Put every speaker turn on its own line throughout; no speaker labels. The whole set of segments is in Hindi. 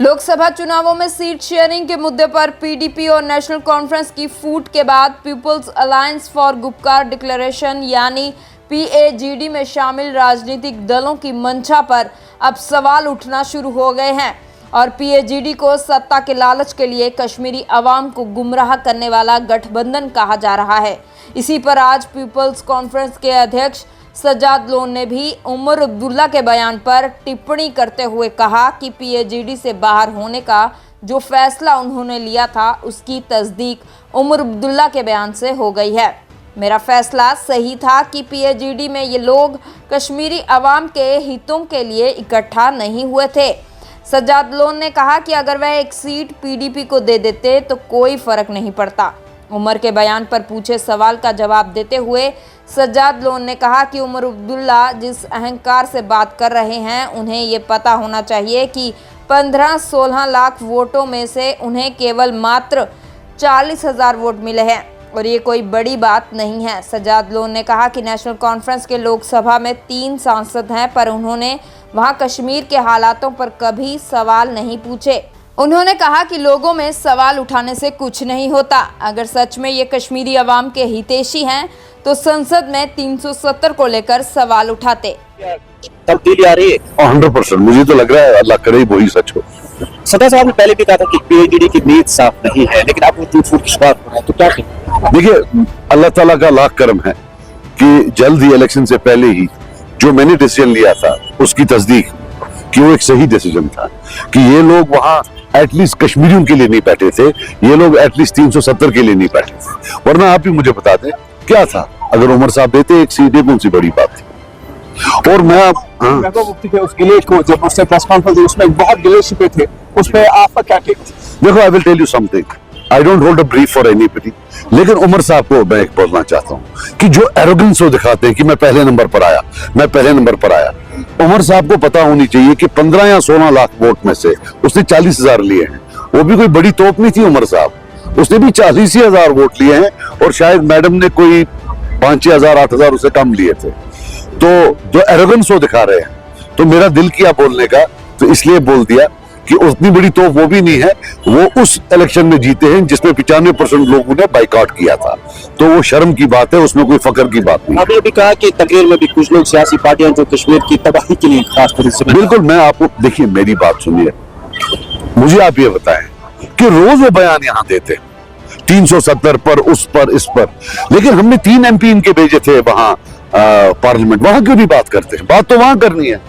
लोकसभा चुनावों में सीट शेयरिंग के मुद्दे पर पीडीपी और नेशनल कॉन्फ्रेंस की फूट के बाद peoples alliance for Gupkar declaration यानी पीएजीडी में शामिल राजनीतिक दलों की मंशा पर अब सवाल उठना शुरू हो गए हैं और पीएजीडी को सत्ता के लालच के लिए कश्मीरी अवाम को गुमराह करने वाला गठबंधन कहा जा रहा है। इसी पर आज पीपुल्स कॉन्फ्रेंस के अध्यक्ष सज्जाद लोन ने भी उमर अब्दुल्ला के बयान पर टिप्पणी करते हुए कहा कि पीएजीडी से बाहर होने का जो फैसला उन्होंने लिया था उसकी तस्दीक उमर अब्दुल्ला के बयान से हो गई है। मेरा फैसला सही था कि पीएजीडी में ये लोग कश्मीरी अवाम के हितों के लिए इकट्ठा नहीं हुए थे। सज्जाद लोन ने कहा कि अगर वह एक सीट पीडीपी को दे देते तो कोई फर्क नहीं पड़ता। उमर के बयान पर पूछे सवाल का जवाब देते हुए सज्जाद लोन ने कहा कि उमर अब्दुल्ला जिस अहंकार से बात कर रहे हैं उन्हें ये पता होना चाहिए कि 15-16 लाख वोटों में से उन्हें केवल मात्र 40,000 वोट मिले हैं और ये कोई बड़ी बात नहीं है। सज्जाद लोन ने कहा कि नेशनल कॉन्फ्रेंस के लोकसभा में 3 सांसद हैं पर उन्होंने वहां कश्मीर के हालातों पर कभी सवाल नहीं पूछे। उन्होंने कहा कि लोगों में सवाल उठाने से कुछ नहीं होता। अगर सच में ये कश्मीरी अवाम के हितैषी हैं तो संसद में 370 को लेकर सवाल उठाते।
तब्दीली आ रही है
100%। मुझे तो लग रहा है अल्लाह करे वही सच हो।
सदा साहब ने पहले भी कहा था कि पीएजीडी की नीयत साफ नहीं है, लेकिन आप वो झूठ फूट की शुरुआत हो रहा है, तो क्या कहें?
देखिए, अल्लाह ताला का लाख करम है कि जल्द ही इलेक्शन से पहले ही जो मैंने डिसीजन लिया था उसकी तस्दीक कि वो एक सही डिसीजन था कि ये लोग वहां एटलीस्ट कश्मीरियों के लिए नहीं बैठे थे, ये लोग एटलीस्ट 370 के लिए नहीं बैठे थे। वरना आप ही मुझे बता दें क्या था अगर उमर साहब देते एक सीट, कौन सी बड़ी बात थी। और मैं
मुफ्ती के उस गिले को जब उसने प्रेस कॉन्फ्रेंस उसमें बहुत गिले छिपे थे, उस पे आपका क्या टेक?
देखो, I will tell you something, I don't hold a brief for anybody, लेकिन उमर साहब को मैं एक बोलना चाहता हूँ कि जो एरोगेंस वो दिखाते हैं कि मैं पहले नंबर पर आया, मैं पहले नंबर पर आया। उमर साहब को पता होनी चाहिए कि 15 या 16 लाख वोट में से उसने 40,000 लिए हैं। वो भी कोई बड़ी तोप नहीं थी उमर साहब, उसने भी 40,000 वोट लिए हैं और शायद मैडम ने कोई 5,000 8,000 उसे कम लिए थे। तो जो एरोगेंस वो दिखा रहे हैं, तो मेरा दिल किया बोलने का, तो इसलिए बोल दिया कि उतनी बड़ी तोप वो भी नहीं है। वो उस इलेक्शन में जीते हैं जिसमें 95% लोगों ने बाइकआउट किया था, तो वो शर्म की बात है, उसमें कोई फख्र की बात नहीं।
आपने भी कहा कि तकरीर में भी कुछ लोग सियासी पार्टियां जो कश्मीर की तबाही के लिए खास तौर से।
बिल्कुल, मैं आपको देखिए, मेरी बात सुनिए, मुझे आप ये बताएं कि रोज वो बयान यहाँ देते 370 पर, उस पर, इस पर, लेकिन हमने 3 MP इनके भेजे थे वहां पार्लियामेंट, वहां क्यों नहीं बात करते? बात तो वहां करनी है।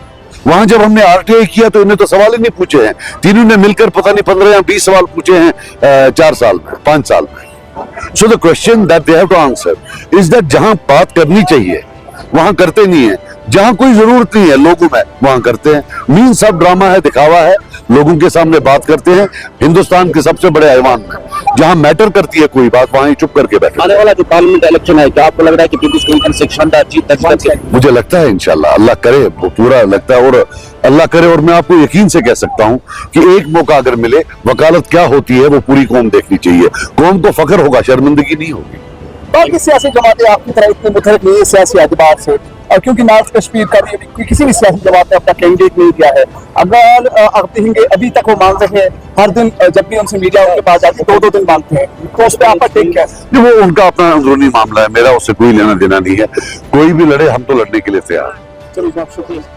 वहां जब हमने आरटीआई किया तो इन्हें तो सवाल ही नहीं पूछे हैं। तीनों ने मिलकर पता नहीं 15 या 20 सवाल पूछे हैं 4 साल में, 5 साल में। So the question that they have to answer is that जहां बात करनी चाहिए वहां करते नहीं है, जहां कोई जरूरत नहीं है लोगों में वहां करते हैं। मीन सब ड्रामा है, दिखावा है, लोगों के सामने बात करते हैं। हिंदुस्तान के सबसे बड़े ऐवान में जहां मैटर करती है कोई बात, वहां ही चुप करके बैठे।
आने वाला जो पार्लियामेंट इलेक्शन है, क्या आपको लग रहा है कि पीपुल्स कॉन्फ्रेंस एक शानदार जीत दर्ज करेगी?
मुझे लगता है इंशाल्लाह, अल्लाह करे, वो पूरा लगता है और अल्लाह करे। और मैं आपको यकीन से कह सकता हूं कि एक मौका अगर मिले, वकालत क्या होती है वो पूरी कौम देखनी चाहिए। कौम को फख्र होगा, शर्मिंदगी नहीं होगी।
बाकी सियासी जमातें आपकी तरह इतनी मुतहरिक नहीं है सियासी एतबार से, और क्योंकि नॉर्थ कश्मीर का भी किसी भी सियासी जमात ने अपना कैंडिडेट नहीं दिया है। अगर आप देखेंगे अभी तक वो मांग रहे हैं, हर दिन जब भी उनसे मीडिया उनके पास जाती है 2-2 दिन मांगते हैं, तो उस पर आपका टेक क्या है?
वो उनका अपना अंदरूनी मामला है, मेरा उससे कोई लेना देना नहीं है। कोई भी लड़े, हम तो लड़ने के लिए तैयार हैं।
चलिए, शुक्रिया।